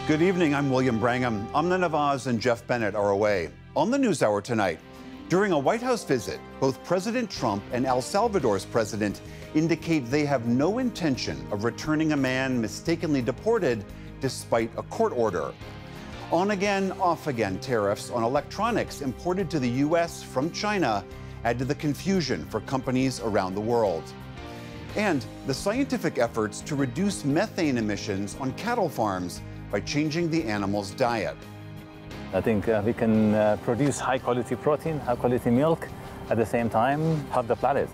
Good evening, I'm William Brangham. Amna Nawaz and Jeff Bennett are away. On the NewsHour tonight, during a White House visit, both President Trump and El Salvador's president indicate they have no intention of returning a man mistakenly deported despite a court order. On again, off again tariffs on electronics imported to the U.S. from China add to the confusion for companies around the world. And the scientific efforts to reduce methane emissions on cattle farms by changing the animal's diet. I think we can produce high-quality protein, high-quality milk, at the same time help the planet.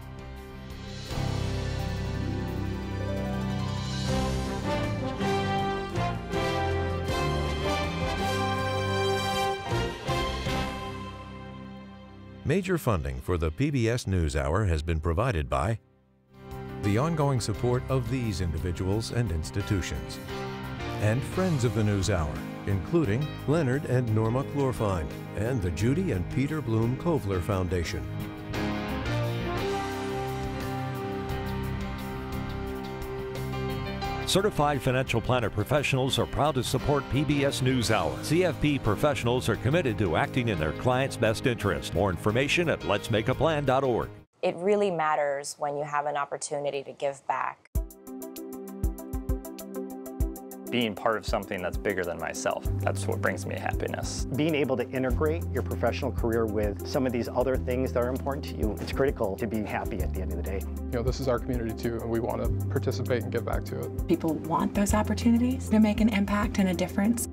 Major funding for the PBS NewsHour has been provided by the ongoing support of these individuals and institutions, and friends of the NewsHour, including Leonard and Norma Chlorfine, and the Judy and Peter Bloom Kovler Foundation. Certified financial planner professionals are proud to support PBS NewsHour. CFP professionals are committed to acting in their clients' best interest. More information at letsmakeaplan.org. It really matters when you have an opportunity to give back. Being part of something that's bigger than myself, that's what brings me happiness. Being able to integrate your professional career with some of these other things that are important to you, it's critical to be happy at the end of the day. You know, this is our community too, and we want to participate and give back to it. People want those opportunities to make an impact and a difference.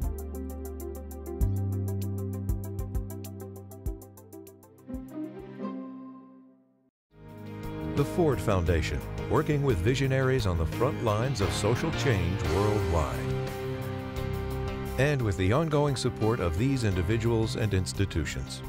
The Ford Foundation, working with visionaries on the front lines of social change worldwide. And with the ongoing support of these individuals and institutions.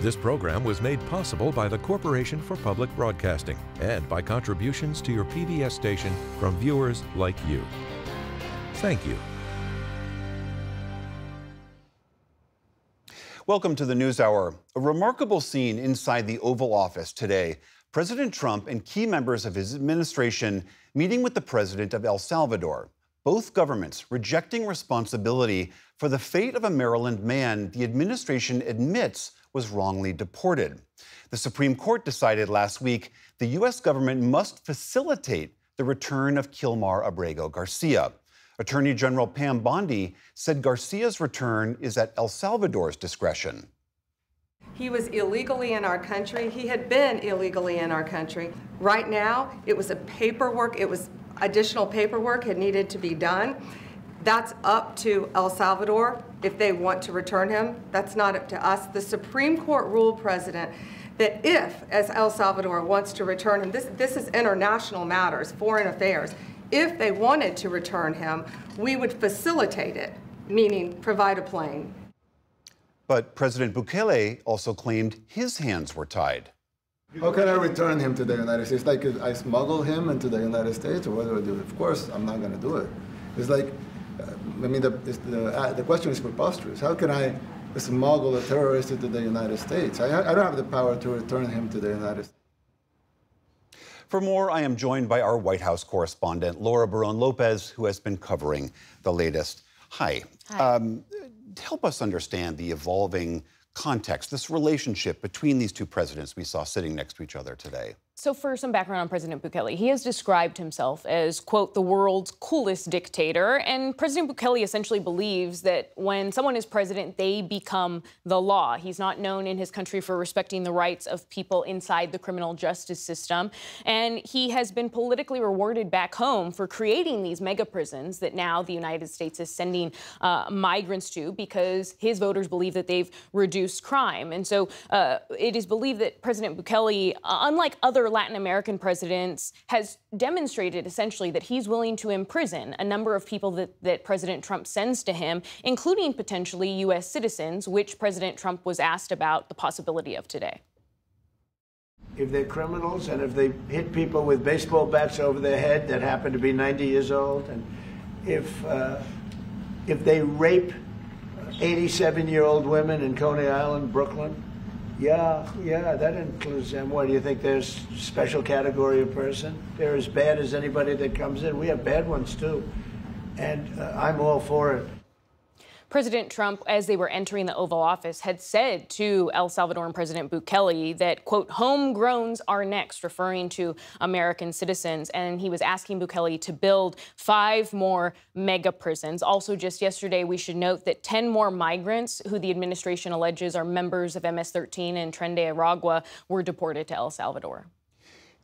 This program was made possible by the Corporation for Public Broadcasting and by contributions to your PBS station from viewers like you. Thank you. Welcome to the NewsHour. A remarkable scene inside the Oval Office today. President Trump and key members of his administration meeting with the president of El Salvador. Both governments rejecting responsibility for the fate of a Maryland man the administration admits was wrongly deported. The Supreme Court decided last week the U.S. government must facilitate the return of Kilmar Abrego Garcia. Attorney General Pam Bondi said Garcia's return is at El Salvador's discretion. He was illegally in our country. He had been illegally in our country. Right now, it was additional paperwork had needed to be done. That's up to El Salvador if they want to return him. That's not up to us. The Supreme Court ruled, President, that if, as El Salvador wants to return him, this is international matters, foreign affairs, if they wanted to return him, we would facilitate it, meaning provide a plane. But President Bukele also claimed his hands were tied. How can I return him to the United States? Like I smuggle him into the United States, or what do I do? Of course, I'm not going to do it. It's like, I mean, the question is preposterous. How can I smuggle a terrorist into the United States? I don't have the power to return him to the United States. For more, I am joined by our White House correspondent, Laura Barón-López, who has been covering the latest. Hi. Help us understand the evolving context, this relationship between these two presidents we saw sitting next to each other today. So for some background on President Bukele, he has described himself as, quote, the world's coolest dictator. And President Bukele essentially believes that when someone is president, they become the law. He's not known in his country for respecting the rights of people inside the criminal justice system. And he has been politically rewarded back home for creating these mega prisons that now the United States is sending migrants to because his voters believe that they've reduced crime. And so it is believed that President Bukele, unlike other Latin American presidents has demonstrated essentially that he's willing to imprison a number of people that President Trump sends to him, including potentially U.S. citizens, which President Trump was asked about the possibility of today. If they're criminals and if they hit people with baseball bats over their head that happen to be 90 years old, and if they rape 87-year-old women in Coney Island, Brooklyn, yeah, that includes them. What, do you think there's a special category of person? They're as bad as anybody that comes in. We have bad ones, too. And I'm all for it. President Trump, as they were entering the Oval Office, had said to El Salvadoran President Bukele that, quote, homegrowns are next, referring to American citizens. And he was asking Bukele to build 5 more mega prisons. Also, just yesterday, we should note that 10 more migrants who the administration alleges are members of MS-13 and Tren de Aragua were deported to El Salvador.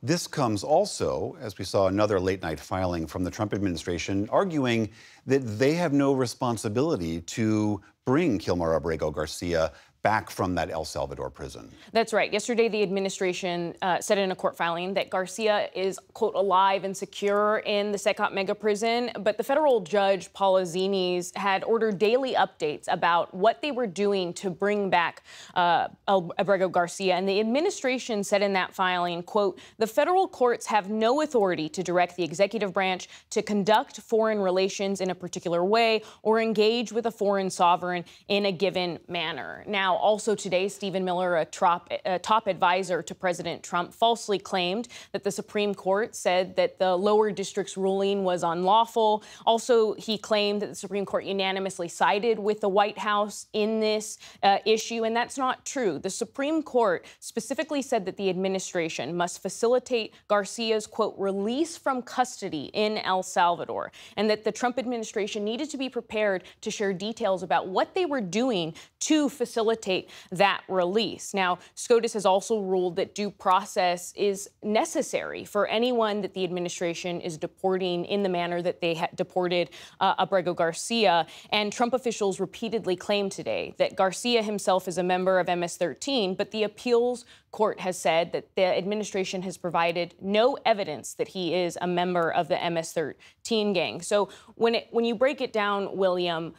This comes also, as we saw another late-night filing from the Trump administration, arguing that they have no responsibility to bring Kilmar Abrego Garcia back from that El Salvador prison. That's right. Yesterday, the administration said in a court filing that Garcia is, quote, alive and secure in the Secot mega prison. But the federal judge, Paula Zines, had ordered daily updates about what they were doing to bring back Abrego Garcia. And the administration said in that filing, quote, the federal courts have no authority to direct the executive branch to conduct foreign relations in a particular way or engage with a foreign sovereign in a given manner. Now, also today, Stephen Miller, a top advisor to President Trump, falsely claimed that the Supreme Court said that the lower district's ruling was unlawful. Also, he claimed that the Supreme Court unanimously sided with the White House in this issue, and that's not true. The Supreme Court specifically said that the administration must facilitate Garcia's, quote, release from custody in El Salvador, and that the Trump administration needed to be prepared to share details about what they were doing to facilitate that release. Now, SCOTUS has also ruled that due process is necessary for anyone that the administration is deporting in the manner that they deported Abrego Garcia. And Trump officials repeatedly claimed today that Garcia himself is a member of MS-13, but the appeals court has said that the administration has provided no evidence that he is a member of the MS-13 gang. So when you break it down, William,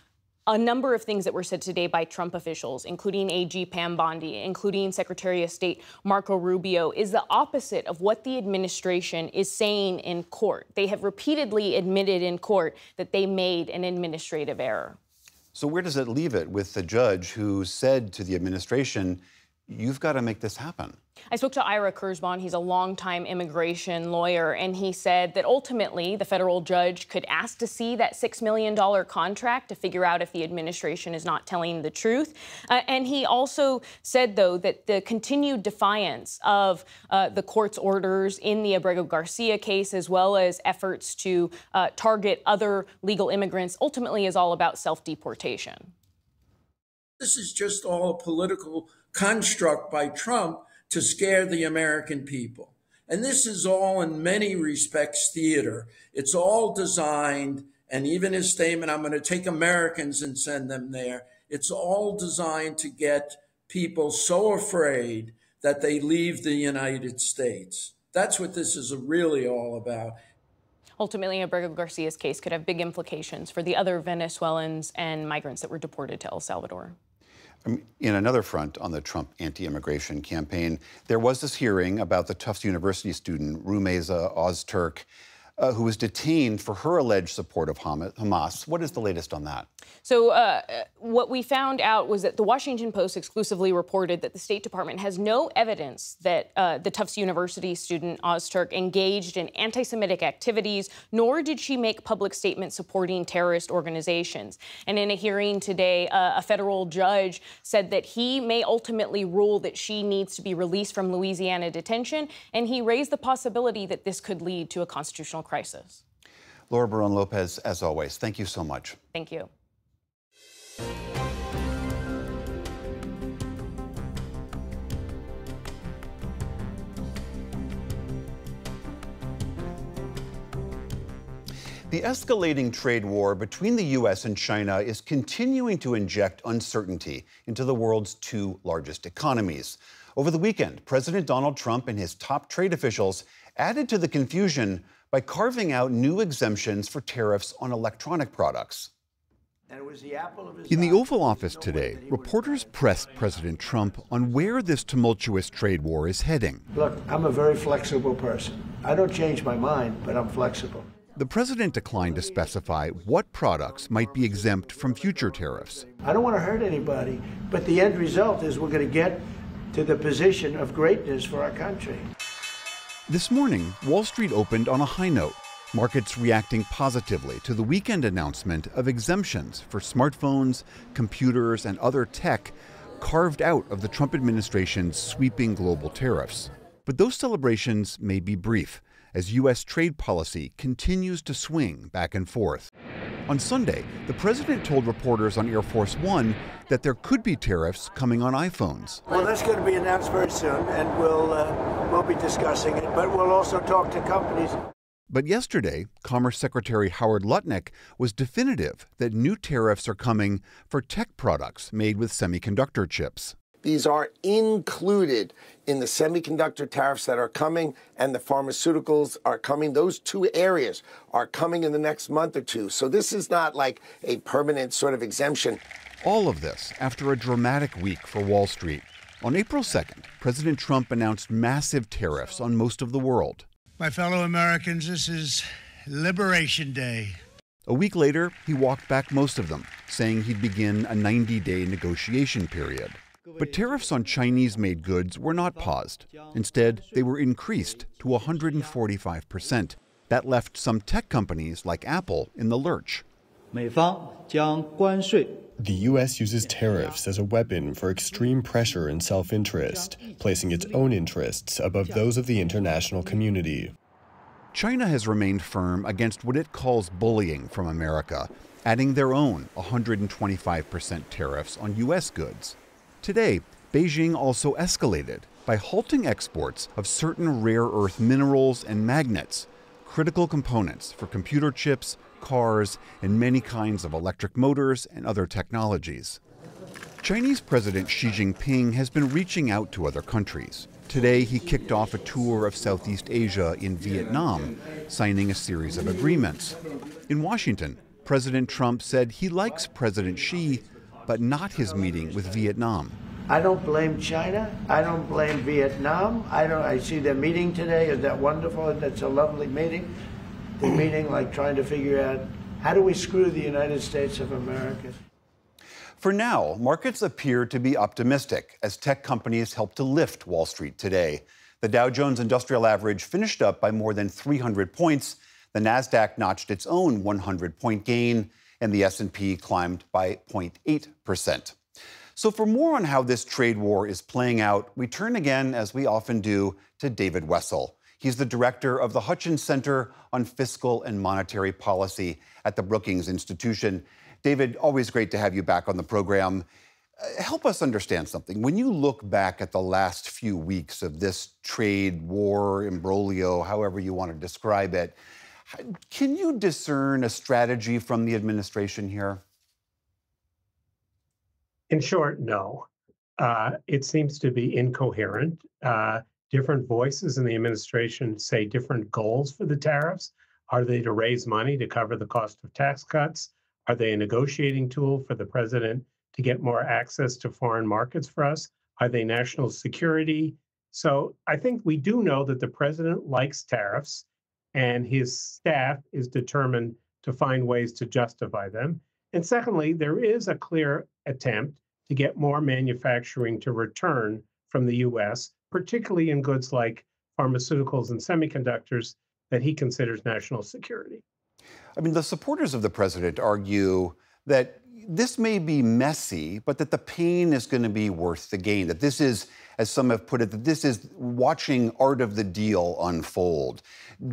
a number of things that were said today by Trump officials, including AG Pam Bondi, including Secretary of State Marco Rubio, is the opposite of what the administration is saying in court. They have repeatedly admitted in court that they made an administrative error. So where does it leave it with the judge who said to the administration, you've got to make this happen? I spoke to Ira Kurzban. He's a longtime immigration lawyer, and he said that ultimately the federal judge could ask to see that $6 million contract to figure out if the administration is not telling the truth. And he also said, though, that the continued defiance of the court's orders in the Abrego Garcia case, as well as efforts to target other legal immigrants, ultimately is all about self-deportation. This is just all a political construct by Trump to scare the American people. And this is all in many respects theater. It's all designed, and even his statement, I'm going to take Americans and send them there. It's all designed to get people so afraid that they leave the United States. That's what this is really all about. Ultimately, Abrego Garcia's case could have big implications for the other Venezuelans and migrants that were deported to El Salvador. In another front on the Trump anti-immigration campaign, there was this hearing about the Tufts University student, Rumeysa Ozturk, who was detained for her alleged support of Hamas. What is the latest on that? So what we found out was that the Washington Post exclusively reported that the State Department has no evidence that the Tufts University student Ozturk engaged in anti-Semitic activities, nor did she make public statements supporting terrorist organizations. And in a hearing today, a federal judge said that he may ultimately rule that she needs to be released from Louisiana detention, and he raised the possibility that this could lead to a constitutional crisis. Laura Barón-López, as always, thank you so much. Thank you. The escalating trade war between the U.S. and China is continuing to inject uncertainty into the world's 2 largest economies. Over the weekend, President Donald Trump and his top trade officials added to the confusion by carving out new exemptions for tariffs on electronic products. In the Oval Office today, reporters pressed President Trump on where this tumultuous trade war is heading. Look, I'm a very flexible person. I don't change my mind, but I'm flexible. The president declined to specify what products might be exempt from future tariffs. I don't want to hurt anybody, but the end result is we're going to get to the position of greatness for our country. This morning, Wall Street opened on a high note, markets reacting positively to the weekend announcement of exemptions for smartphones, computers, and other tech carved out of the Trump administration's sweeping global tariffs. But those celebrations may be brief, as U.S. trade policy continues to swing back and forth. On Sunday, the president told reporters on Air Force One that there could be tariffs coming on iPhones. Well, that's going to be announced very soon, and we'll be discussing it, but we'll also talk to companies. But yesterday, Commerce Secretary Howard Lutnick was definitive that new tariffs are coming for tech products made with semiconductor chips. These are included in the semiconductor tariffs that are coming, and the pharmaceuticals are coming. Those two areas are coming in the next month or two. So this is not like a permanent sort of exemption. All of this after a dramatic week for Wall Street. On April 2nd, President Trump announced massive tariffs on most of the world. My fellow Americans, this is Liberation Day. A week later, he walked back most of them, saying he'd begin a 90-day negotiation period. But tariffs on Chinese-made goods were not paused. Instead, they were increased to 145%. That left some tech companies like Apple in the lurch. The U.S. uses tariffs as a weapon for extreme pressure and self-interest, placing its own interests above those of the international community. China has remained firm against what it calls bullying from America, adding their own 125% tariffs on U.S. goods. Today, Beijing also escalated by halting exports of certain rare earth minerals and magnets, critical components for computer chips, cars, and many kinds of electric motors and other technologies. Chinese President Xi Jinping has been reaching out to other countries. Today, he kicked off a tour of Southeast Asia in Vietnam, signing a series of agreements. In Washington, President Trump said he likes President Xi, but not his meeting with Vietnam. I don't blame China. I don't blame Vietnam. I see their meeting today. Is that wonderful? That's a lovely meeting. The meeting, like trying to figure out how do we screw the United States of America. For now, markets appear to be optimistic as tech companies help to lift Wall Street today. The Dow Jones Industrial Average finished up by more than 300 points. The Nasdaq notched its own 100-point gain, and the S&P climbed by 0.8%. So for more on how this trade war is playing out, we turn again, as we often do, to David Wessel. He's the director of the Hutchins Center on Fiscal and Monetary Policy at the Brookings Institution. David, always great to have you back on the program. Help us understand something. When you look back at the last few weeks of this trade war, imbroglio, however you want to describe it, can you discern a strategy from the administration here? In short, no. It seems to be incoherent. Different voices in the administration say different goals for the tariffs. Are they to raise money to cover the cost of tax cuts? Are they a negotiating tool for the president to get more access to foreign markets for us? Are they national security? So I think we do know that the president likes tariffs, and his staff is determined to find ways to justify them. And secondly, there is a clear attempt to get more manufacturing to return from the U.S., particularly in goods like pharmaceuticals and semiconductors that he considers national security. I mean, the supporters of the president argue that this may be messy, but that the pain is going to be worth the gain, that this is, as some have put it, that this is watching art of the deal unfold.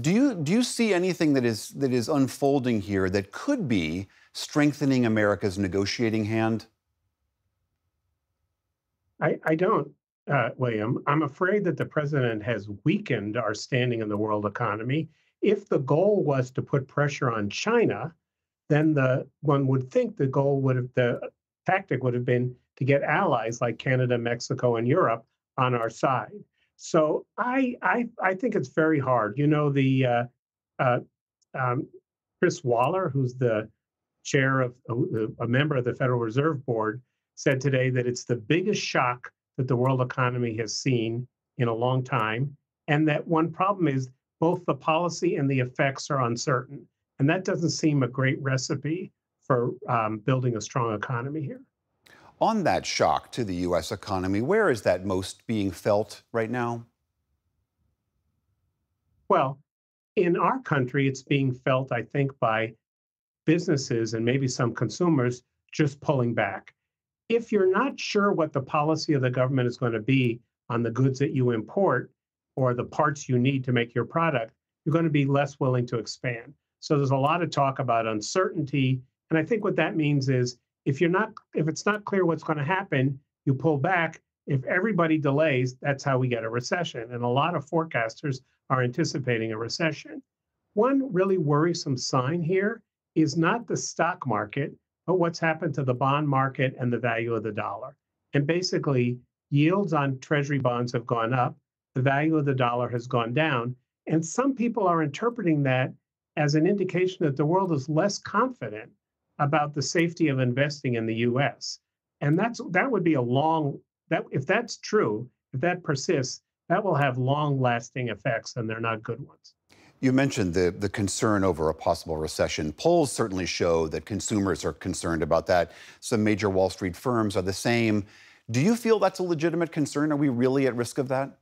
Do you see anything that is unfolding here that could be strengthening America's negotiating hand? I don't, William. I'm afraid that the president has weakened our standing in the world economy. If the goal was to put pressure on China, then one would think the tactic would have been to get allies like Canada, Mexico, and Europe on our side. So I think it's very hard. You know, Chris Waller, who's the chair of a member of the Federal Reserve Board, said today that it's the biggest shock that the world economy has seen in a long time, and that one problem is both the policy and the effects are uncertain. And that doesn't seem a great recipe for building a strong economy here. On that shock to the U.S. economy, where is that most being felt right now? Well, in our country, it's being felt, I think, by businesses and maybe some consumers just pulling back. If you're not sure what the policy of the government is going to be on the goods that you import or the parts you need to make your product, you're going to be less willing to expand. So there's a lot of talk about uncertainty. And I think what that means is if it's not clear what's going to happen, you pull back. If everybody delays, that's how we get a recession. And a lot of forecasters are anticipating a recession. One really worrisome sign here is not the stock market, but what's happened to the bond market and the value of the dollar. And basically, yields on Treasury bonds have gone up, the value of the dollar has gone down, and some people are interpreting that as an indication that the world is less confident about the safety of investing in the U.S. And that would be if that's true, if that persists, that will have long-lasting effects, and they're not good ones. You mentioned the concern over a possible recession. Polls certainly show that consumers are concerned about that. Some major Wall Street firms are the same. Do you feel that's a legitimate concern? Are we really at risk of that?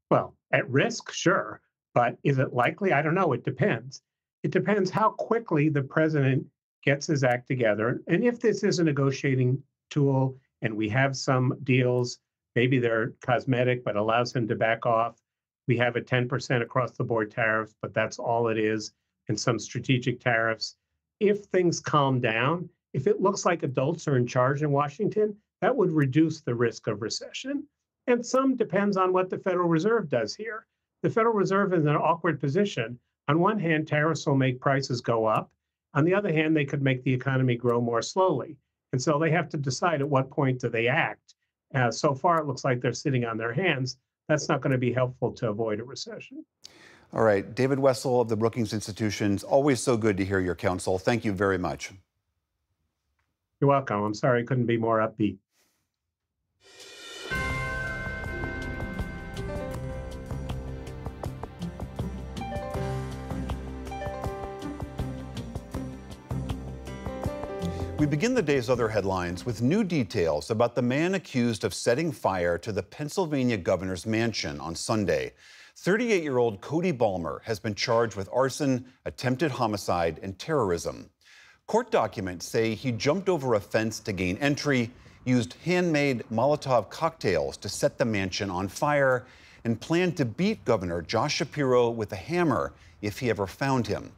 Well, at risk, sure. But is it likely? I don't know. It depends. It depends how quickly the president gets his act together. And if this is a negotiating tool and we have some deals, maybe they're cosmetic, but allows him to back off. We have a 10% across the board tariffs, but that's all it is, and some strategic tariffs. If things calm down, if it looks like adults are in charge in Washington, that would reduce the risk of recession. And some depends on what the Federal Reserve does here. The Federal Reserve is in an awkward position. On one hand, tariffs will make prices go up. On the other hand, they could make the economy grow more slowly. And so they have to decide at what point do they act. So far, it looks like they're sitting on their hands. That's not going to be helpful to avoid a recession. All right. David Wessel of the Brookings Institution, always so good to hear your counsel. Thank you very much. You're welcome. I'm sorry I couldn't be more upbeat. We begin the day's other headlines with new details about the man accused of setting fire to the Pennsylvania governor's mansion on Sunday. 38-year-old Cody Balmer has been charged with arson, attempted homicide, and terrorism. Court documents say he jumped over a fence to gain entry, used handmade Molotov cocktails to set the mansion on fire, and planned to beat Governor Josh Shapiro with a hammer if he ever found him.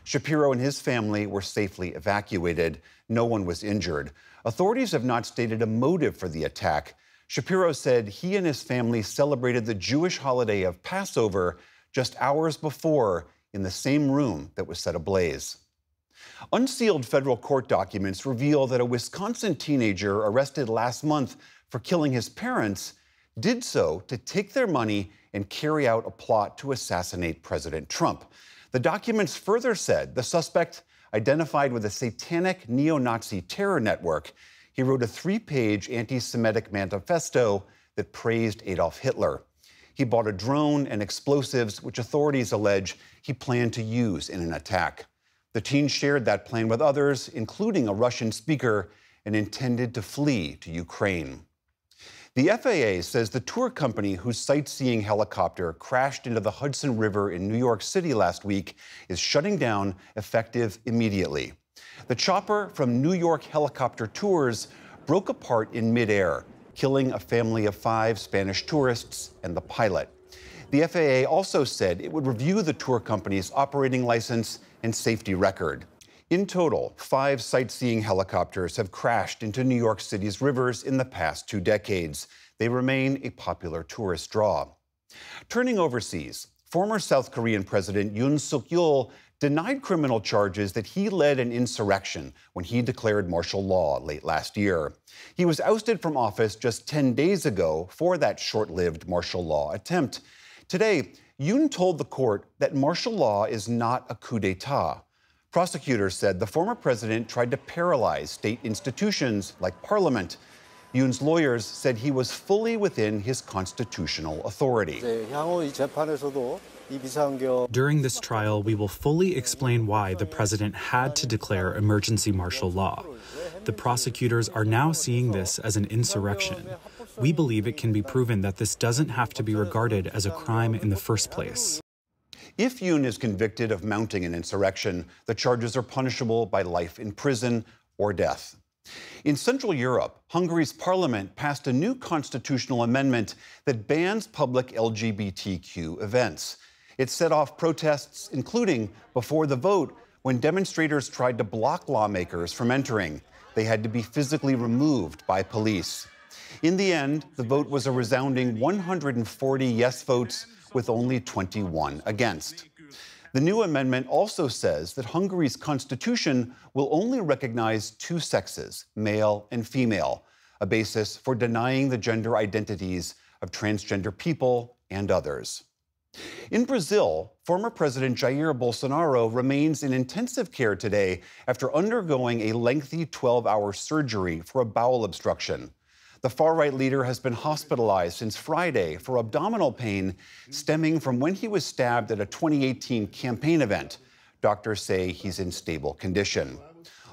Shapiro and his family were safely evacuated. No one was injured. Authorities have not stated a motive for the attack. Shapiro said he and his family celebrated the Jewish holiday of Passover just hours before in the same room that was set ablaze. Unsealed federal court documents reveal that a Wisconsin teenager arrested last month for killing his parents did so to take their money and carry out a plot to assassinate President Trump. The documents further said the suspect identified with a satanic neo-Nazi terror network. He wrote a 3-page anti-Semitic manifesto that praised Adolf Hitler. He bought a drone and explosives, which authorities allege he planned to use in an attack. The teen shared that plan with others, including a Russian speaker, and intended to flee to Ukraine. The FAA says the tour company whose sightseeing helicopter crashed into the Hudson River in New York City last week is shutting down effective immediately. The chopper from New York Helicopter Tours broke apart in midair, killing a family of 5 Spanish tourists and the pilot. The FAA also said it would review the tour company's operating license and safety record. In total, 5 sightseeing helicopters have crashed into New York City's rivers in the past 2 decades. They remain a popular tourist draw. Turning overseas, former South Korean President Yoon Suk-yeol denied criminal charges that he led an insurrection when he declared martial law late last year. He was ousted from office just 10 days ago for that short-lived martial law attempt. Today, Yoon told the court that martial law is not a coup d'etat. Prosecutors said the former president tried to paralyze state institutions like parliament. Yoon's lawyers said he was fully within his constitutional authority. During this trial, we will fully explain why the president had to declare emergency martial law. The prosecutors are now seeing this as an insurrection. We believe it can be proven that this doesn't have to be regarded as a crime in the first place. If Yoon is convicted of mounting an insurrection, the charges are punishable by life in prison or death. In Central Europe, Hungary's parliament passed a new constitutional amendment that bans public LGBTQ events. It set off protests, including before the vote, when demonstrators tried to block lawmakers from entering. They had to be physically removed by police. In the end, the vote was a resounding 140 yes votes with only 21 against. The new amendment also says that Hungary's constitution will only recognize two sexes, male and female, a basis for denying the gender identities of transgender people and others. In Brazil, former President Jair Bolsonaro remains in intensive care today after undergoing a lengthy 12-hour surgery for a bowel obstruction. The far-right leader has been hospitalized since Friday for abdominal pain stemming from when he was stabbed at a 2018 campaign event. Doctors say he's in stable condition.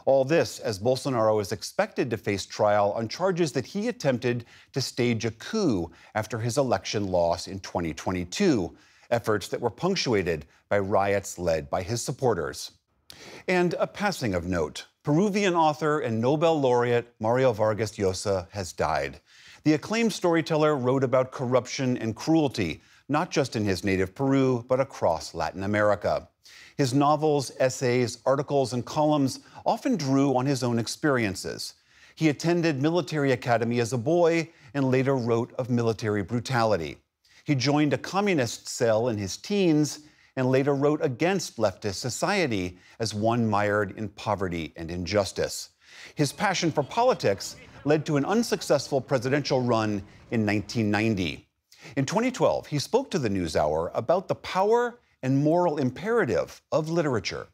All this as Bolsonaro is expected to face trial on charges that he attempted to stage a coup after his election loss in 2022, efforts that were punctuated by riots led by his supporters. And a passing of note. Peruvian author and Nobel laureate Mario Vargas Llosa has died. The acclaimed storyteller wrote about corruption and cruelty, not just in his native Peru, but across Latin America. His novels, essays, articles, and columns often drew on his own experiences. He attended military academy as a boy and later wrote of military brutality. He joined a communist cell in his teens and later wrote against leftist society as one mired in poverty and injustice. His passion for politics led to an unsuccessful presidential run in 1990. In 2012, he spoke to the NewsHour about the power and moral imperative of literature.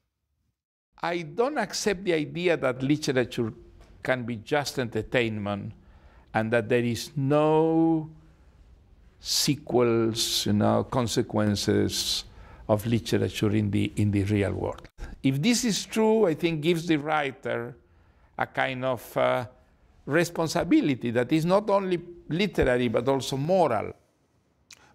I don't accept the idea that literature can be just entertainment and that there is no sequels, consequences of literature in the real world. If this is true, I think gives the writer a kind of responsibility that is not only literary but also moral.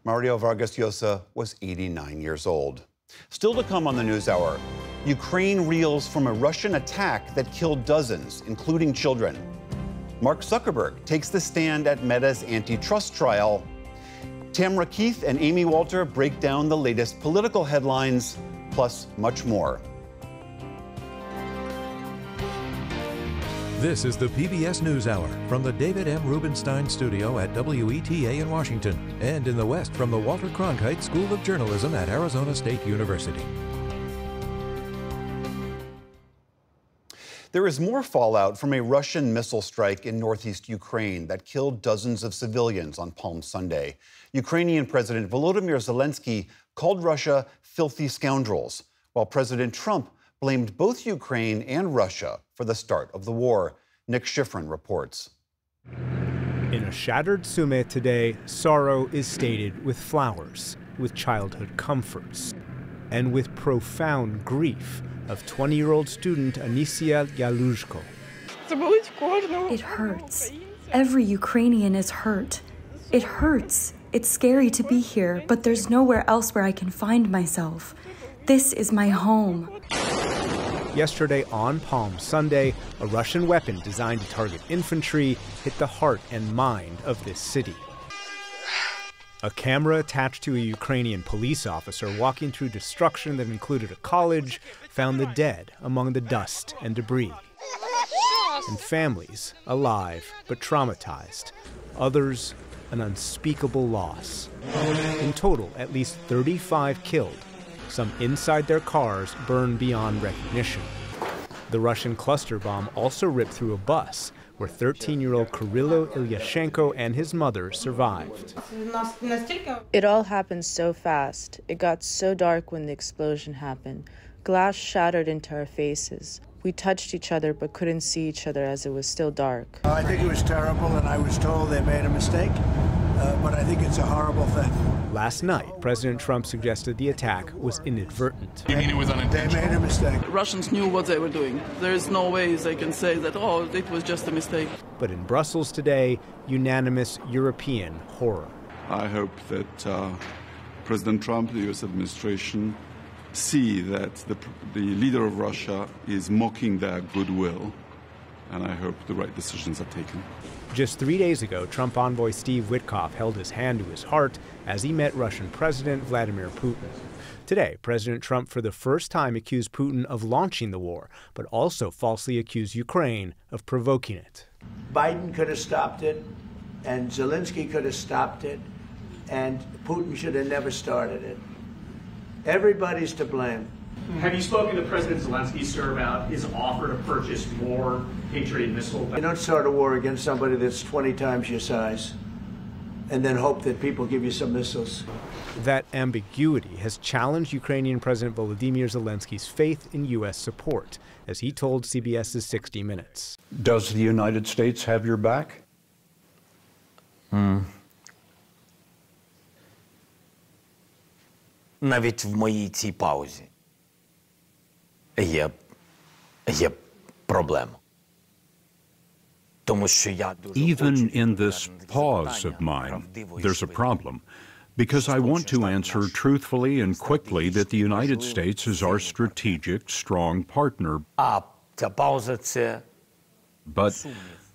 Mario Vargas Llosa was 89 years old. Still to come on the NewsHour, Ukraine reels from a Russian attack that killed dozens, including children. Mark Zuckerberg takes the stand at Meta's antitrust trial. Tamara Keith and Amy Walter break down the latest political headlines, plus much more. This is the PBS NewsHour from the David M. Rubenstein Studio at WETA in Washington, and in the West from the Walter Cronkite School of Journalism at Arizona State University. There is more fallout from a Russian missile strike in northeast Ukraine that killed dozens of civilians on Palm Sunday. Ukrainian President Volodymyr Zelensky called Russia filthy scoundrels, while President Trump blamed both Ukraine and Russia for the start of the war. Nick Schifrin reports. In a shattered Sumy today, sorrow is stated with flowers, with childhood comforts, and with profound grief of 20-year-old student Anisia Yaluzhko. It hurts. Every Ukrainian is hurt. It hurts. It's scary to be here, but there's nowhere else where I can find myself. This is my home. Yesterday on Palm Sunday, a Russian weapon designed to target infantry hit the heart and mind of this city. A camera attached to a Ukrainian police officer walking through destruction that included a college found the dead among the dust and debris. And families alive but traumatized. Others, an unspeakable loss. In total, at least 35 killed, Some inside their cars burned beyond recognition. The Russian cluster bomb also ripped through a bus, where 13-year-old Kirilo Ilyashenko and his mother survived. It all happened so fast. It got so dark when the explosion happened. Glass shattered into our faces. We touched each other but couldn't see each other as it was still dark. I think it was terrible, and I was told they made a mistake, but I think it's a horrible thing. Last night, President Trump suggested the attack was inadvertent. You mean it was unintentional? They made a mistake. Russians knew what they were doing. There is no way they can say that, oh, it was just a mistake. But in Brussels today, unanimous European horror. I hope that President Trump, the U.S. administration, see that the leader of Russia is mocking their goodwill, and I hope the right decisions are taken. Just 3 days ago, Trump envoy Steve Witkoff held his hand to his heart as he met Russian President Vladimir Putin. Today, President Trump for the first time accused Putin of launching the war, but also falsely accused Ukraine of provoking it. Biden could have stopped it, and Zelensky could have stopped it, and Putin should have never started it. Everybody's to blame. Have you spoken to President Zelensky, sir, about his offer to purchase more Patriot missiles? You don't start a war against somebody that's 20 times your size and then hope that people give you some missiles. That ambiguity has challenged Ukrainian President Volodymyr Zelensky's faith in U.S. support, as he told CBS's 60 Minutes. Does the United States have your back? Навіть в моїй цій паузі є проблема. Even in this pause of mine, there's a problem, because I want to answer truthfully and quickly that the United States is our strategic, strong partner. But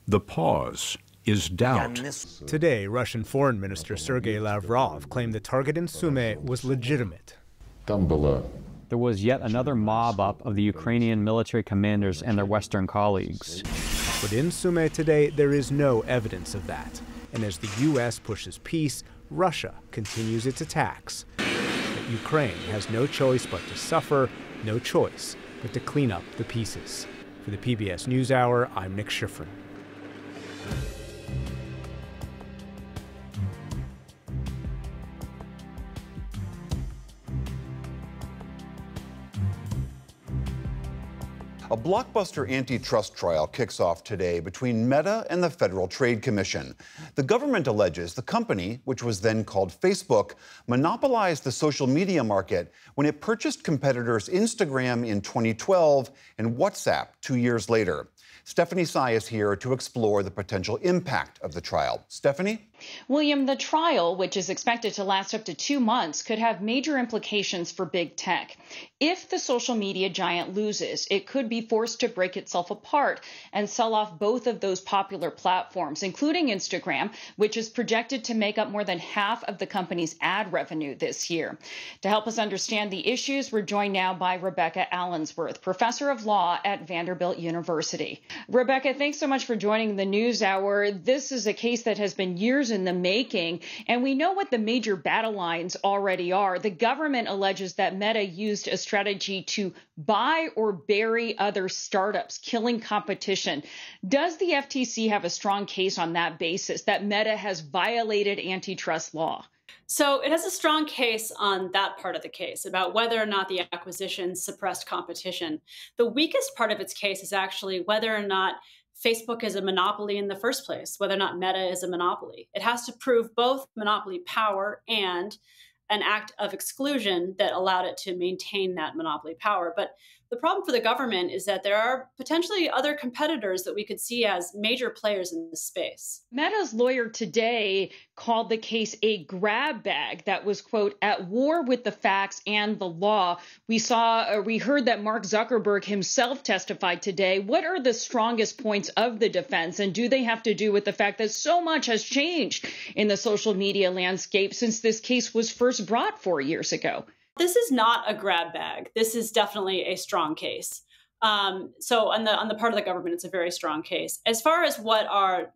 the pause is doubt. Today, Russian Foreign Minister Sergei Lavrov claimed the target in Sumy was legitimate. There was yet another mob-up of the Ukrainian military commanders and their Western colleagues. But in Sumy today, there is no evidence of that. And as the U.S. pushes peace, Russia continues its attacks. But Ukraine has no choice but to suffer, no choice but to clean up the pieces. For the PBS NewsHour, I'm Nick Schifrin. A blockbuster antitrust trial kicks off today between Meta and the Federal Trade Commission. The government alleges the company, which was then called Facebook, monopolized the social media market when it purchased competitors Instagram in 2012 and WhatsApp 2 years later. Stephanie Tsai is here to explore the potential impact of the trial. Stephanie? William, the trial, which is expected to last up to 2 months, could have major implications for big tech. If the social media giant loses, it could be forced to break itself apart and sell off both of those popular platforms, including Instagram, which is projected to make up more than half of the company's ad revenue this year. To help us understand the issues, we're joined now by Rebecca Allensworth, professor of law at Vanderbilt University. Rebecca, thanks so much for joining the NewsHour. This is a case that has been years in the making, and we know what the major battle lines already are. The government alleges that Meta used a strategy to buy or bury other startups, killing competition. Does the FTC have a strong case on that basis, that Meta has violated antitrust law? So it has a strong case on that part of the case about whether or not the acquisition suppressed competition. The weakest part of its case is actually whether or not Facebook is a monopoly in the first place, whether or not Meta is a monopoly. It has to prove both monopoly power and an act of exclusion that allowed it to maintain that monopoly power. But the problem for the government is that there are potentially other competitors that we could see as major players in this space. Meta's lawyer today called the case a grab bag that was, quote, at war with the facts and the law. We heard that Mark Zuckerberg himself testified today. What are the strongest points of the defense, and do they have to do with the fact that so much has changed in the social media landscape since this case was first brought 4 years ago? This is not a grab bag. This is definitely a strong case. So on the part of the government, it's a very strong case. As far as what are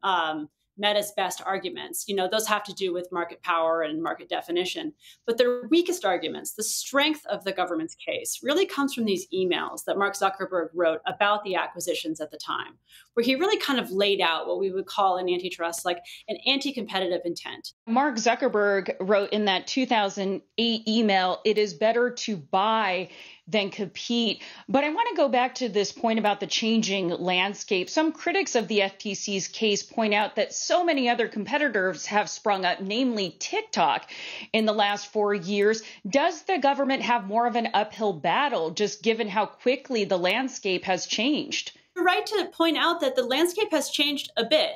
Meta's best arguments. Those have to do with market power and market definition. But their weakest arguments, the strength of the government's case, really comes from these emails that Mark Zuckerberg wrote about the acquisitions at the time, where he really kind of laid out what we would call in antitrust like an anti-competitive intent. Mark Zuckerberg wrote in that 2008 email, "It is better to buy than compete." But I want to go back to this point about the changing landscape. Some critics of the FTC's case point out that so many other competitors have sprung up, namely TikTok, in the last 4 years. Does the government have more of an uphill battle, just given how quickly the landscape has changed? You're right to point out that the landscape has changed a bit.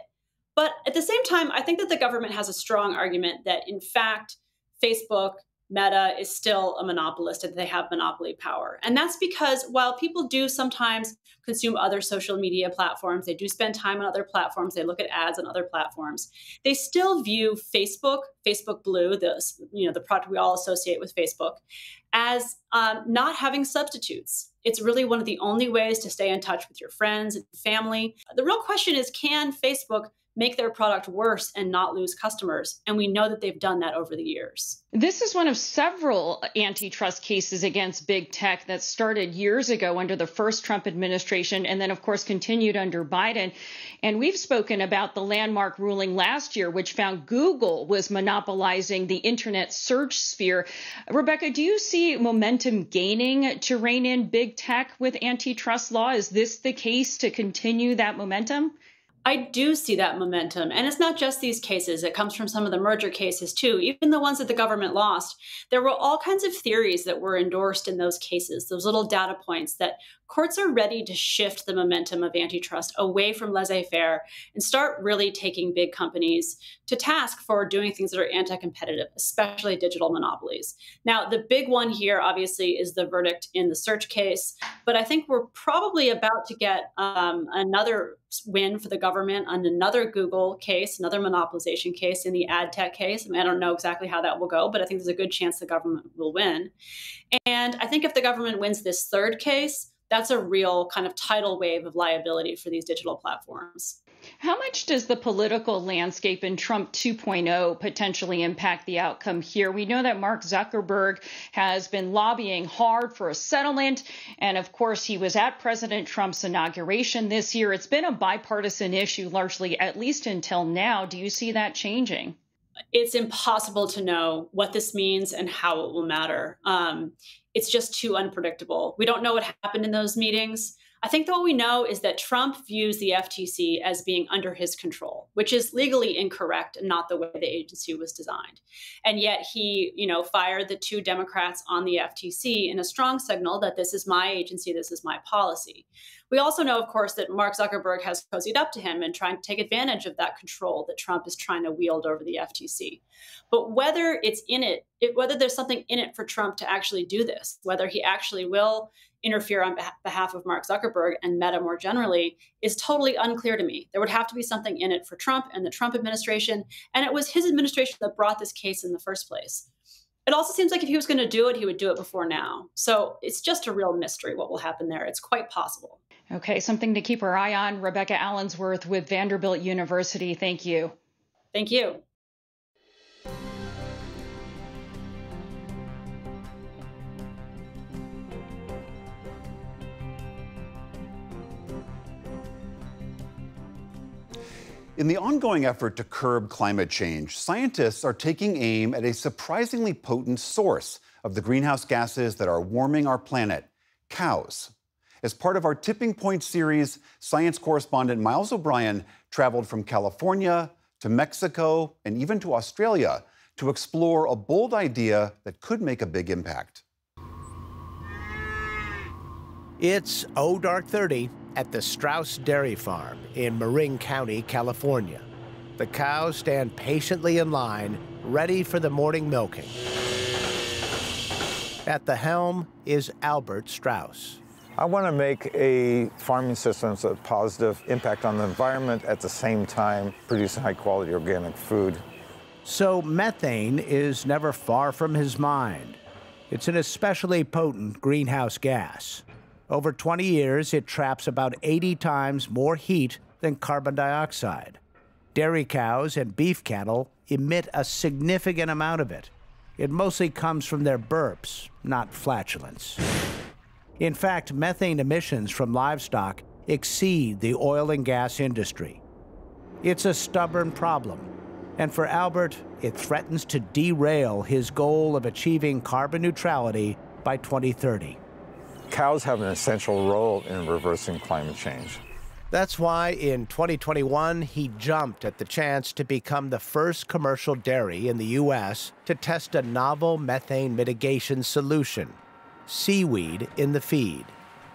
But at the same time, I think that the government has a strong argument that, in fact, Facebook, Meta is still a monopolist and they have monopoly power. And that's because while people do sometimes consume other social media platforms, they do spend time on other platforms, they look at ads on other platforms, they still view Facebook, Facebook Blue, the product we all associate with Facebook, as not having substitutes. It's really one of the only ways to stay in touch with your friends and family. The real question is, can Facebook make their product worse and not lose customers? And we know that they've done that over the years. This is one of several antitrust cases against big tech that started years ago under the first Trump administration and then, of course, continued under Biden. And we've spoken about the landmark ruling last year, which found Google was monopolizing the internet search sphere. Rebecca, do you see momentum gaining to rein in big tech with antitrust law? Is this the case to continue that momentum? I do see that momentum. And it's not just these cases. It comes from some of the merger cases, too. Even the ones that the government lost. There were all kinds of theories that were endorsed in those cases, those little data points that courts are ready to shift the momentum of antitrust away from laissez-faire and start really taking big companies to task for doing things that are anti-competitive, especially digital monopolies. Now, the big one here, obviously, is the verdict in the search case. But I think we're probably about to get another win for the government on another Google case, another monopolization case in the ad tech case. I don't know exactly how that will go, but I think there's a good chance the government will win. And I think if the government wins this third case, that's a real kind of tidal wave of liability for these digital platforms. How much does the political landscape in Trump 2.0 potentially impact the outcome here? We know that Mark Zuckerberg has been lobbying hard for a settlement. And of course, he was at President Trump's inauguration this year. It's been a bipartisan issue, largely, at least until now. Do you see that changing? It's impossible to know what this means and how it will matter. It's just too unpredictable. We don't know what happened in those meetings. I think that what we know is that Trump views the FTC as being under his control, which is legally incorrect and not the way the agency was designed. And yet he, fired the two Democrats on the FTC in a strong signal that this is my agency, this is my policy. We also know, of course, that Mark Zuckerberg has cozied up to him and trying to take advantage of that control that Trump is trying to wield over the FTC. But whether whether there's something in it for Trump to actually do this, whether he actually will interfere on behalf of Mark Zuckerberg and Meta more generally, is totally unclear to me. There would have to be something in it for Trump and the Trump administration, and it was his administration that brought this case in the first place. It also seems like if he was going to do it, he would do it before now. So it's just a real mystery what will happen there. It's quite possible. Okay, something to keep our eye on. Rebecca Allensworth with Vanderbilt University. Thank you. Thank you. In the ongoing effort to curb climate change, scientists are taking aim at a surprisingly potent source of the greenhouse gases that are warming our planet: cows. As part of our Tipping Point series, science correspondent Miles O'Brien traveled from California to Mexico and even to Australia to explore a bold idea that could make a big impact. It's dark 30 at the Strauss Dairy Farm in Marin County, California. The cows stand patiently in line, ready for the morning milking. At the helm is Albert Strauss. I want to make a farming system that's a positive impact on the environment, at the same time producing high-quality organic food. So methane is never far from his mind. It's an especially potent greenhouse gas. Over 20 years, it traps about 80 times more heat than carbon dioxide. Dairy cows and beef cattle emit a significant amount of it. It mostly comes from their burps, not flatulence. In fact, methane emissions from livestock exceed the oil and gas industry. It's a stubborn problem, and for Albert, it threatens to derail his goal of achieving carbon neutrality by 2030. Cows have an essential role in reversing climate change. That's why in 2021, he jumped at the chance to become the first commercial dairy in the U.S. to test a novel methane mitigation solution, seaweed in the feed.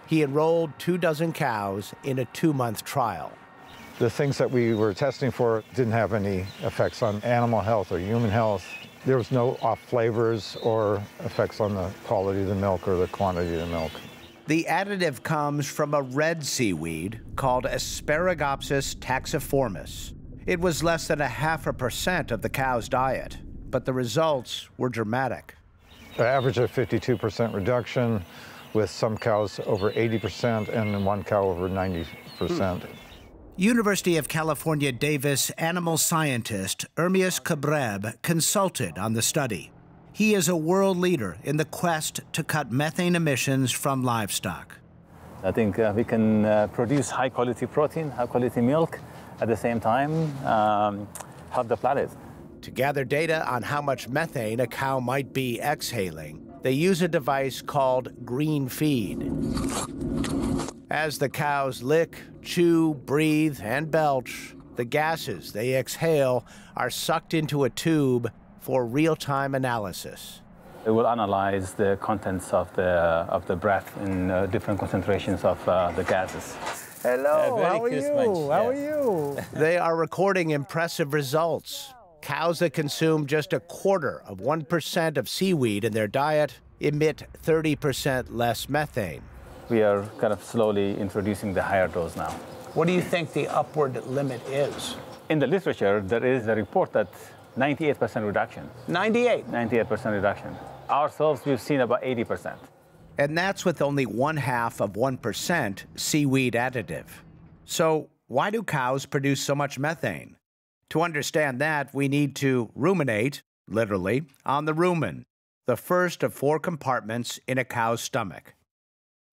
He enrolled 24 cows in a 2-month trial. The things that we were testing for didn't have any effects on animal health or human health. There was no off flavors or effects on the quality of the milk or the quantity of the milk. The additive comes from a red seaweed called Asparagopsis taxiformis. It was less than 0.5% of the cow's diet, but the results were dramatic. An average of 52% reduction, with some cows over 80% and one cow over 90%. University of California, Davis animal scientist Ermias Cabreb consulted on the study. He is a world leader in the quest to cut methane emissions from livestock. I think we can produce high-quality protein, high-quality milk, at the same time help the planet. To gather data on how much methane a cow might be exhaling, they use a device called green feed. As the cows lick, chew, breathe, and belch, the gases they exhale are sucked into a tube for real-time analysis. It will analyze the contents of the breath in different concentrations of the gases. Hello, how are you? Munch. How are you? They are recording impressive results. Cows that consume just 0.25% of seaweed in their diet emit 30% less methane. We are kind of slowly introducing the higher dose now. What do you think the upward limit is? In the literature, there is a report that 98% reduction. 98% reduction. Ourselves, we've seen about 80%. And that's with only 0.5% seaweed additive. So why do cows produce so much methane? To understand that, we need to ruminate, literally, on the rumen, the first of 4 compartments in a cow's stomach.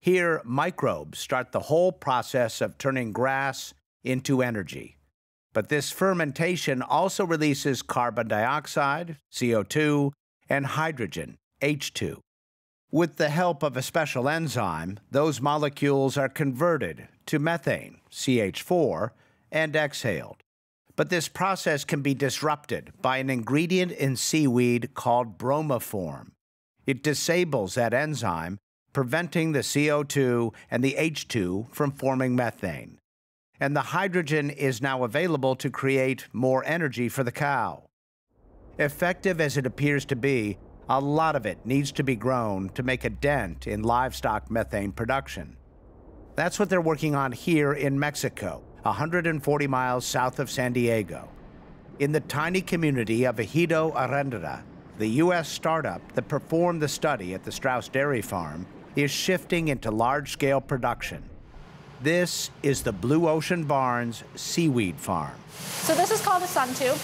Here, microbes start the whole process of turning grass into energy. But this fermentation also releases carbon dioxide, CO2, and hydrogen, H2. With the help of a special enzyme, those molecules are converted to methane, CH4, and exhaled. But this process can be disrupted by an ingredient in seaweed called bromoform. It disables that enzyme, preventing the CO2 and the H2 from forming methane. And the hydrogen is now available to create more energy for the cow. Effective as it appears to be, a lot of it needs to be grown to make a dent in livestock methane production. That's what they're working on here in Mexico, 140 miles south of San Diego. In the tiny community of Ejido Arrendara, the U.S. startup that performed the study at the Strauss Dairy Farm is shifting into large-scale production. This is the Blue Ocean Barns Seaweed Farm. So this is called a sun tube.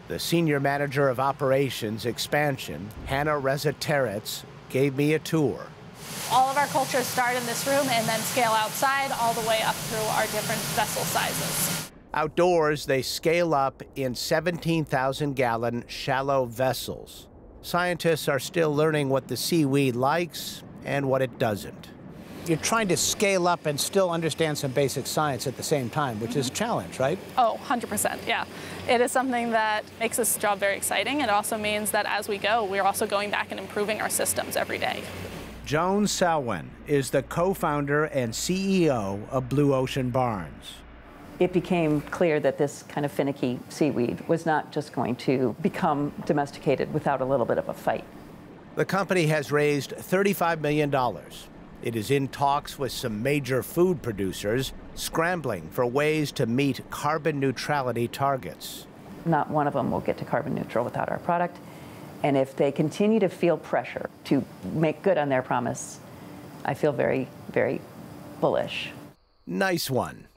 The senior manager of operations expansion, Hannah Reza Teretz, gave me a tour. All of our cultures start in this room and then scale outside all the way up through our different vessel sizes. Outdoors, they scale up in 17,000-gallon shallow vessels. Scientists are still learning what the seaweed likes and what it doesn't. You're trying to scale up and still understand some basic science at the same time, which is a challenge, right? Oh, 100%, yeah. It is something that makes this job very exciting. It also means that as we go, we're also going back and improving our systems every day. Joan Salwen is the co-founder and CEO of Blue Ocean Barns. It became clear that this kind of finicky seaweed was not just going to become domesticated without a little bit of a fight. The company has raised $35 million. It is in talks with some major food producers, scrambling for ways to meet carbon neutrality targets. Not one of them will get to carbon neutral without our product. And if they continue to feel pressure to make good on their promise, I feel very, very bullish. Nice one.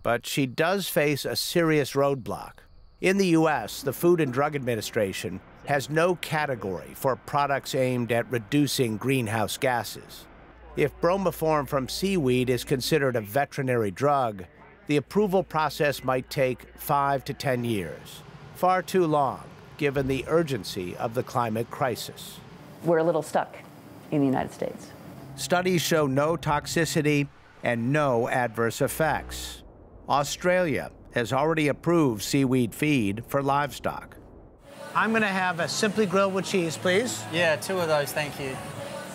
But she does face a serious roadblock. In the U.S., the Food and Drug Administration has no category for products aimed at reducing greenhouse gases. If bromoform from seaweed is considered a veterinary drug, the approval process might take 5 to 10 years. Far too long, given the urgency of the climate crisis. We're a little stuck in the United States. Studies show no toxicity and no adverse effects. Australia has already approved seaweed feed for livestock. I'm going to have a Simply Grilled with cheese, please. Yeah, 2 of those, thank you.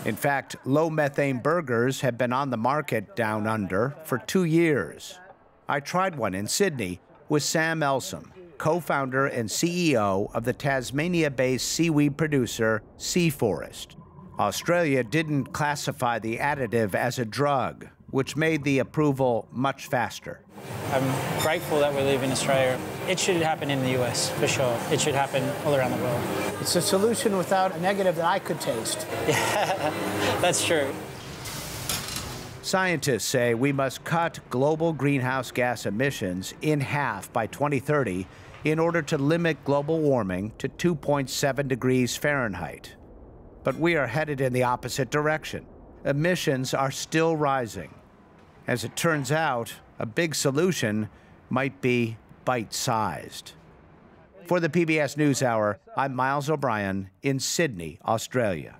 In fact, low-methane burgers have been on the market down under for 2 years. I tried one in Sydney with Sam Elsom, co-founder and CEO of the Tasmania-based seaweed producer Sea Forest. Australia didn't classify the additive as a drug, which made the approval much faster. I'm grateful that we live in Australia. It should happen in the US, for sure. It should happen all around the world. It's a solution without a negative that I could taste. Yeah, that's true. Scientists say we must cut global greenhouse gas emissions in half by 2030 in order to limit global warming to 2.7 degrees Fahrenheit. But we are headed in the opposite direction. Emissions are still rising. As it turns out, a big solution might be bite-sized. For the PBS NewsHour, I'm Miles O'Brien in Sydney, Australia.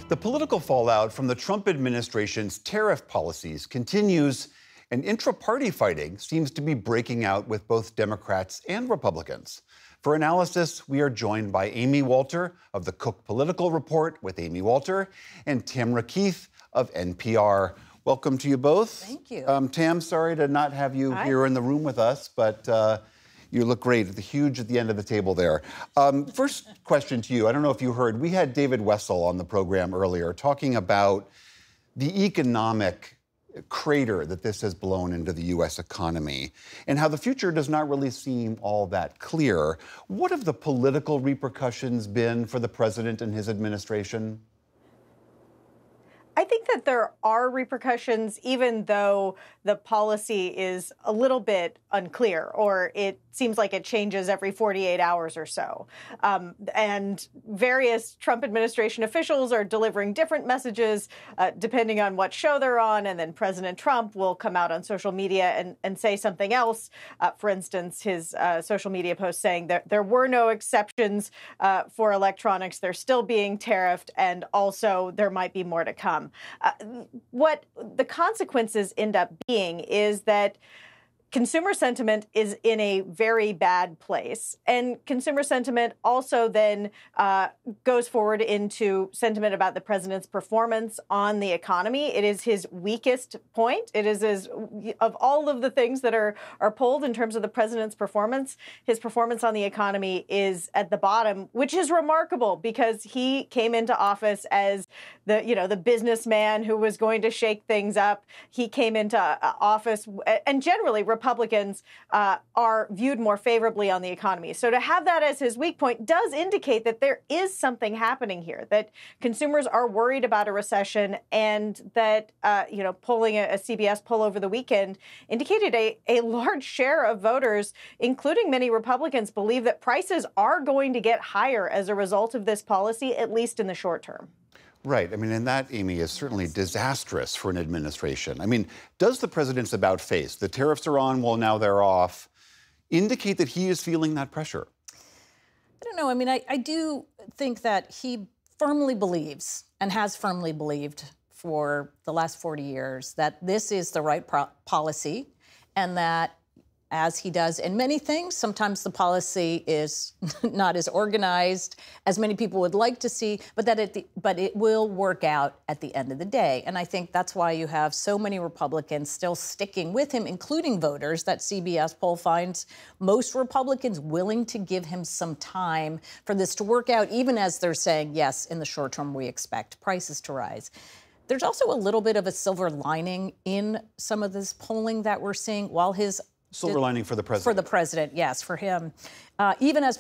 The political fallout from the Trump administration's tariff policies continues, and intra-party fighting seems to be breaking out with both Democrats and Republicans. For analysis, we are joined by Amy Walter of the Cook Political Report with Amy Walter and Tamara Keith of NPR. Welcome to you both. Thank you. Tam, sorry to not have you here in the room with us, but you look great. The huge at the end of the table there. First question to you. I don't know if you heard, we had David Wessel on the program earlier talking about the economic crater that this has blown into the U.S. economy and how the future does not really seem all that clear. What have the political repercussions been for the president and his administration? I think that there are repercussions, even though the policy is a little bit unclear, or it seems like it changes every 48 hours or so. And various Trump administration officials are delivering different messages depending on what show they're on. And then President Trump will come out on social media and say something else. For instance, his social media post saying that there were no exceptions for electronics. They're still being tariffed. And also there might be more to come. What the consequences end up being is that consumer sentiment is in a very bad place. And consumer sentiment also then goes forward into sentiment about the president's performance on the economy. It is his weakest point. It is of all of the things that are polled in terms of the president's performance, his performance on the economy is at the bottom, which is remarkable because he came into office as the businessman who was going to shake things up. He came into office, and generally Republicans are viewed more favorably on the economy. So to have that as his weak point does indicate that there is something happening here, that consumers are worried about a recession, and that, polling a CBS poll over the weekend indicated a large share of voters, including many Republicans, believe that prices are going to get higher as a result of this policy, at least in the short term. Right. I mean, and that, Amy, is certainly disastrous for an administration. I mean, does the president's about face, the tariffs are on, well, now they're off, indicate that he is feeling that pressure? I don't know. I mean, I do think that he firmly believes and has firmly believed for the last 40 years that this is the right policy, and that, as he does in many things, sometimes the policy is not as organized as many people would like to see, but it will work out at the end of the day. And I think that's why you have so many Republicans still sticking with him, including voters. That CBS poll finds most Republicans willing to give him some time for this to work out, even as they're saying, yes, in the short term, we expect prices to rise. There's also a little bit of a silver lining in some of this polling that we're seeing. While his Silver lining for the president. For the president, yes, for him. Even as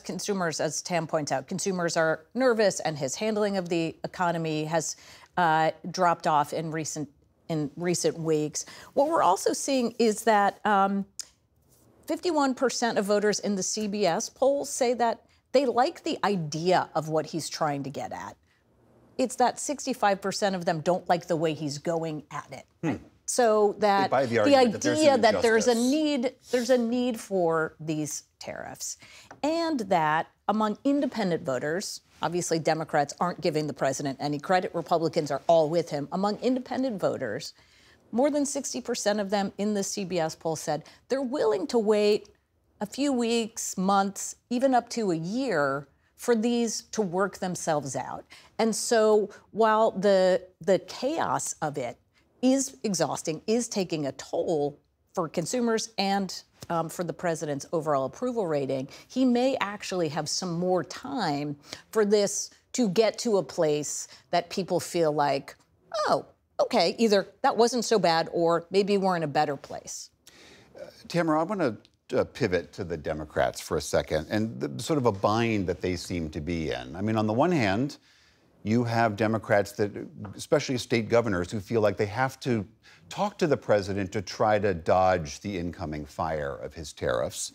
consumers, as Tam points out, consumers are nervous, and his handling of the economy has dropped off in recent weeks. What we're also seeing is that 51% of voters in the CBS poll say that they like the idea of what he's trying to get at. It's that 65% of them don't like the way he's going at it. So that the idea that there's a need for these tariffs, and that among independent voters, obviously Democrats aren't giving the president any credit, Republicans are all with him. Among independent voters, more than 60% of them in the CBS poll said they're willing to wait a few weeks, months, even up to a year for these to work themselves out. And so while the chaos of it is exhausting, is taking a toll for consumers and for the president's overall approval rating, he may actually have some more time for this to get to a place that people feel like, oh, okay, either that wasn't so bad or maybe we're in a better place. Tamara, I want to pivot to the Democrats for a second and the sort of a bind that they seem to be in. I mean, on the one hand, you have Democrats that, especially state governors, who feel like they have to talk to the president to try to dodge the incoming fire of his tariffs.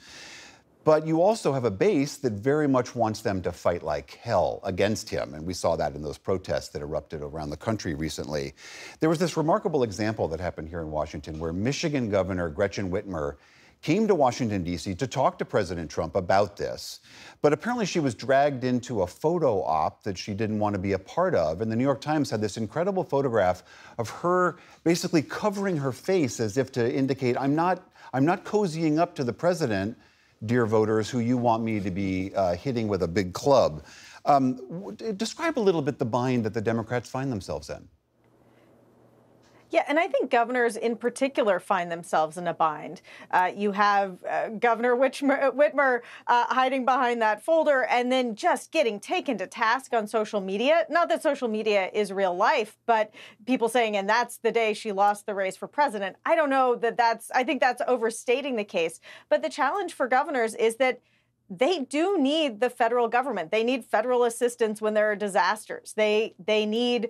But you also have a base that very much wants them to fight like hell against him. And we saw that in those protests that erupted around the country recently. There was this remarkable example that happened here in Washington where Michigan Governor Gretchen Whitmer came to Washington, D.C. to talk to President Trump about this. But apparently she was dragged into a photo op that she didn't want to be a part of. And the New York Times had this incredible photograph of her basically covering her face as if to indicate, I'm not cozying up to the president, dear voters, who you want me to be hitting with a big club. Describe a little bit the bind that the Democrats find themselves in. Yeah, and I think governors in particular find themselves in a bind. You have Governor Whitmer hiding behind that folder and then just getting taken to task on social media. Not that social media is real life, but people saying, and that's the day she lost the race for president. I don't know I think that's overstating the case. But the challenge for governors is that they do need the federal government. They need federal assistance when there are disasters. They need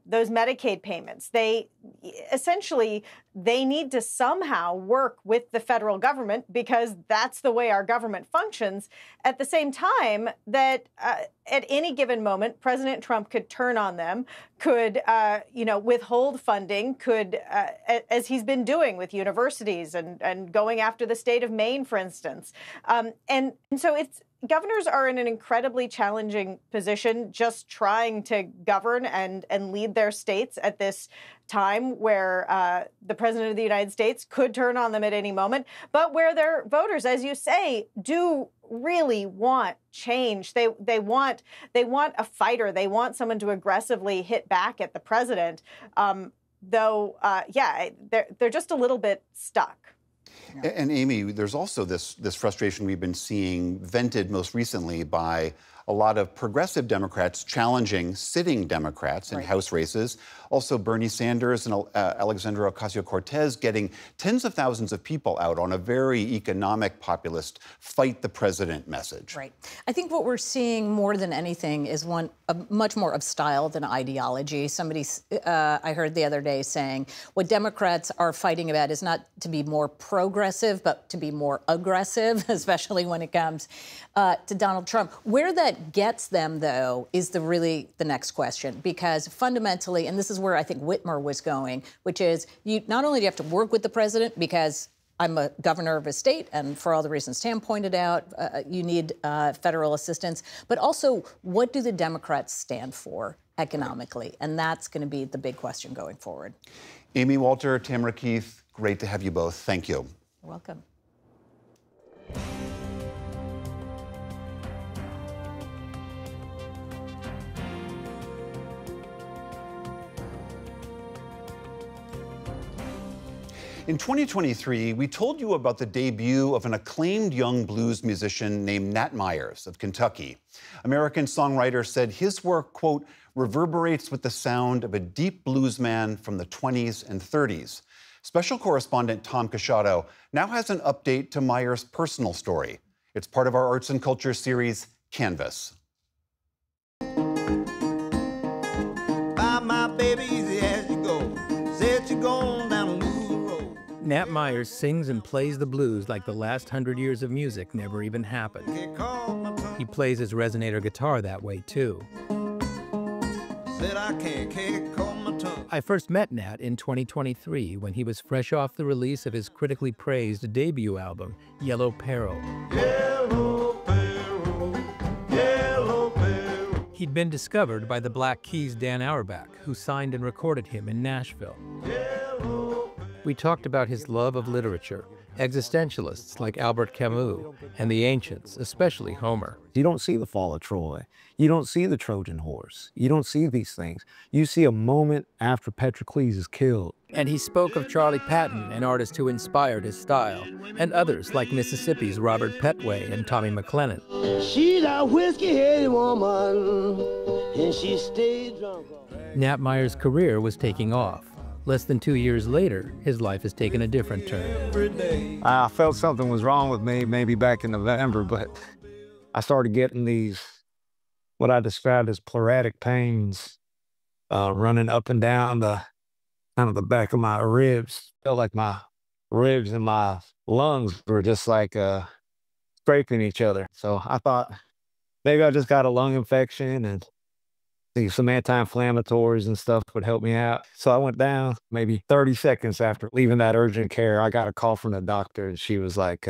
those Medicaid payments. They need to somehow work with the federal government because that's the way our government functions. At the same time that at any given moment, President Trump could turn on them, could withhold funding, could as he's been doing with universities and going after the state of Maine, for instance. And so governors are in an incredibly challenging position just trying to govern and lead their states at this time where the president of the United States could turn on them at any moment, but where their voters, as you say, do really want change. They want a fighter. They want someone to aggressively hit back at the president. They're just a little bit stuck. Yeah. And Amy, there's also this frustration we've been seeing vented most recently by a lot of progressive Democrats challenging sitting Democrats in House races. Also, Bernie Sanders and Alexandria Ocasio-Cortez getting tens of thousands of people out on a very economic, populist, fight the president message. Right. I think what we're seeing more than anything is much more of style than ideology. Somebody I heard the other day saying what Democrats are fighting about is not to be more progressive, but to be more aggressive, especially when it comes to Donald Trump. Where that gets them, though, is the next question, because fundamentally, and this is where I think Whitmer was going, which is you not only do you have to work with the president because I'm a governor of a state, and for all the reasons Tam pointed out, you need federal assistance, but also what do the Democrats stand for economically? And that's going to be the big question going forward. Amy Walter, Tamara Keith, great to have you both. Thank you. You're welcome. In 2023, we told you about the debut of an acclaimed young blues musician named Nat Myers of Kentucky. American songwriter said his work, quote, reverberates with the sound of a deep blues man from the 20s and 30s. Special correspondent Tom Casciato now has an update to Meyer's personal story. It's part of our Arts and Culture series, Canvas. Bye, my baby, easy as you go. Said you're going down a new road. Nat Myers sings and plays the blues like the last 100 years of music never even happened. He plays his resonator guitar that way, too. Said I can't call my tongue. I first met Nat in 2023 when he was fresh off the release of his critically praised debut album, Yellow Peril. Yellow Peril, Yellow Peril. He'd been discovered by the Black Keys' Dan Auerbach, who signed and recorded him in Nashville. We talked about his love of literature, existentialists like Albert Camus, and the ancients, especially Homer. You don't see the fall of Troy. You don't see the Trojan horse. You don't see these things. You see a moment after Patroclus is killed. And he spoke of Charlie Patton, an artist who inspired his style, and others like Mississippi's Robert Petway and Tommy McLennan. She's a whiskey-headed woman, and she stayed drunk. Nat Myers' career was taking off. Less than 2 years later, his life has taken a different turn. I felt something was wrong with me maybe back in November, but I started getting these, what I described as pleuritic pains, running up and down the back of my ribs. Felt like my ribs and my lungs were just like scraping each other. So I thought maybe I just got a lung infection, and some anti-inflammatories and stuff would help me out. So I went down. Maybe 30 seconds after leaving that urgent care, I got a call from the doctor, and she was like,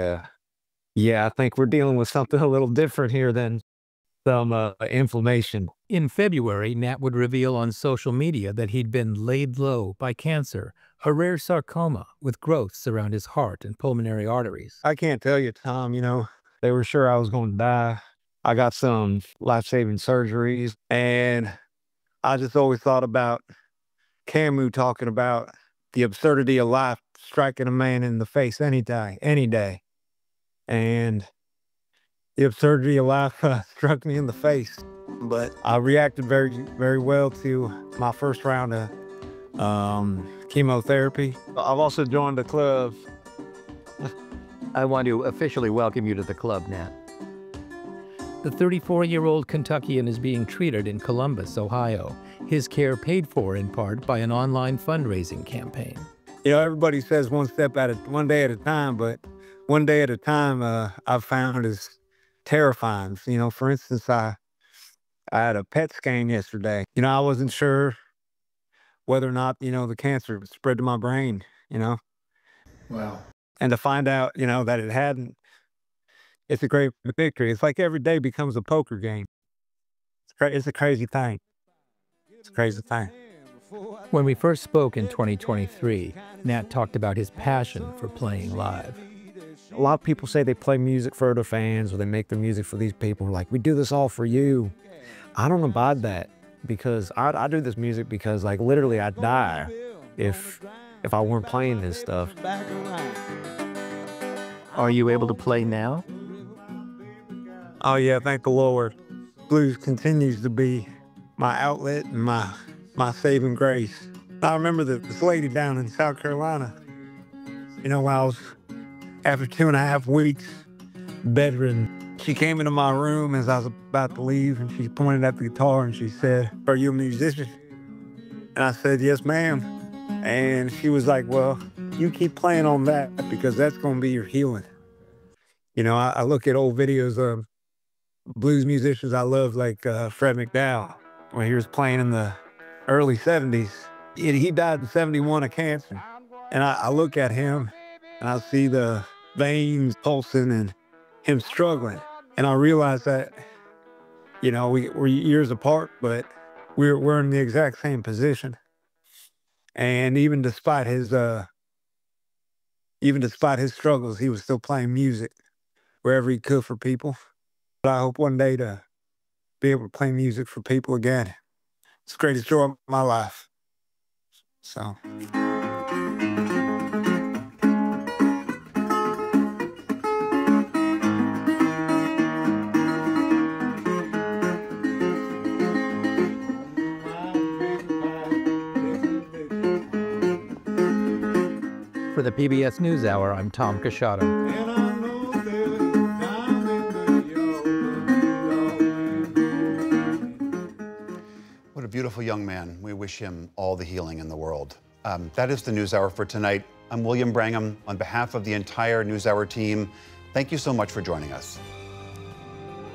yeah, I think we're dealing with something a little different here than some inflammation. In February, Nat would reveal on social media that he'd been laid low by cancer, a rare sarcoma with growths around his heart and pulmonary arteries. I can't tell you, Tom, they were sure I was going to die. I got some life-saving surgeries, and I just always thought about Camus talking about the absurdity of life striking a man in the face any day. And the absurdity of life struck me in the face. But I reacted very, very well to my first round of chemotherapy. I've also joined the club. I want to officially welcome you to the club, Nat. The 34-year-old Kentuckian is being treated in Columbus, Ohio. His care paid for in part by an online fundraising campaign. Everybody says one day at a time, but one day at a time I've found is terrifying. For instance, I had a PET scan yesterday. I wasn't sure whether or not, the cancer spread to my brain, Wow. And to find out, that it hadn't, it's a great victory. It's like every day becomes a poker game. It's a crazy thing. It's a crazy thing. When we first spoke in 2023, Nat talked about his passion for playing live. A lot of people say they play music for their fans, or they make their music for these people. Like, we do this all for you. I don't abide that, because I do this music because, like, literally I'd die if I weren't playing this stuff. Are you able to play now? Oh yeah, thank the Lord. Blues continues to be my outlet and my saving grace. I remember this lady down in South Carolina, while I was, after 2.5 weeks bedridden, she came into my room as I was about to leave, and she pointed at the guitar and she said, "Are you a musician?" And I said, "Yes, ma'am." And she was like, "Well, you keep playing on that, because that's going to be your healing." I look at old videos of blues musicians I love, like Fred McDowell, when he was playing in the early 70s. He died in 71 of cancer. And I look at him and I see the veins pulsing and him struggling. And I realize that, we're years apart, but we're in the exact same position. And even despite his struggles, he was still playing music wherever he could for people. But I hope one day to be able to play music for people again. It's the greatest joy of my life. So. For the PBS NewsHour, I'm Tom Casciato. What a beautiful young man. We wish him all the healing in the world. That is the NewsHour for tonight. I'm William Brangham. On behalf of the entire NewsHour team, thank you so much for joining us.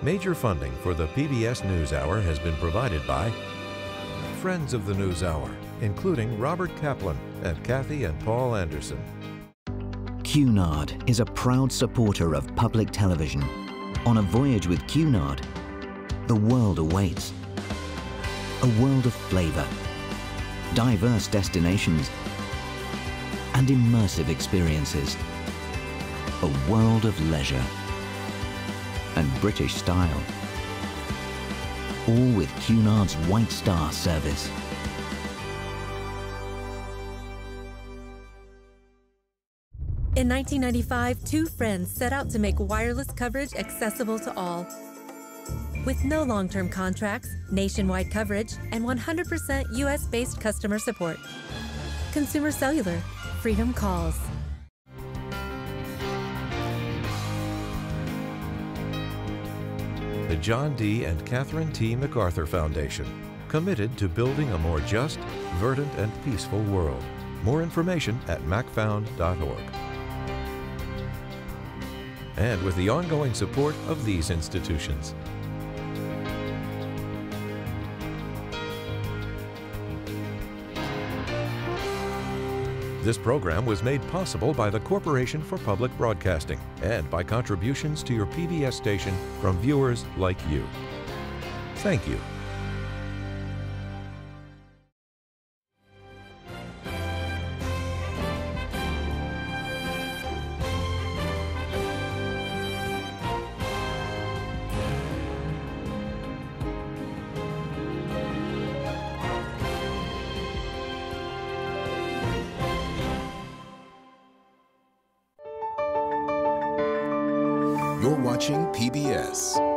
Major funding for the PBS NewsHour has been provided by friends of the NewsHour, including Robert Kaplan and Kathy and Paul Anderson. Cunard is a proud supporter of public television. On a voyage with Cunard, the world awaits. A world of flavor, diverse destinations, and immersive experiences. A world of leisure and British style. All with Cunard's White Star service. In 1995, two friends set out to make wireless coverage accessible to all. With no long-term contracts, nationwide coverage, and 100% US-based customer support. Consumer Cellular, freedom calls. The John D. and Catherine T. MacArthur Foundation, committed to building a more just, verdant, and peaceful world. More information at macfound.org. And with the ongoing support of these institutions. This program was made possible by the Corporation for Public Broadcasting and by contributions to your PBS station from viewers like you. Thank you. You're watching PBS.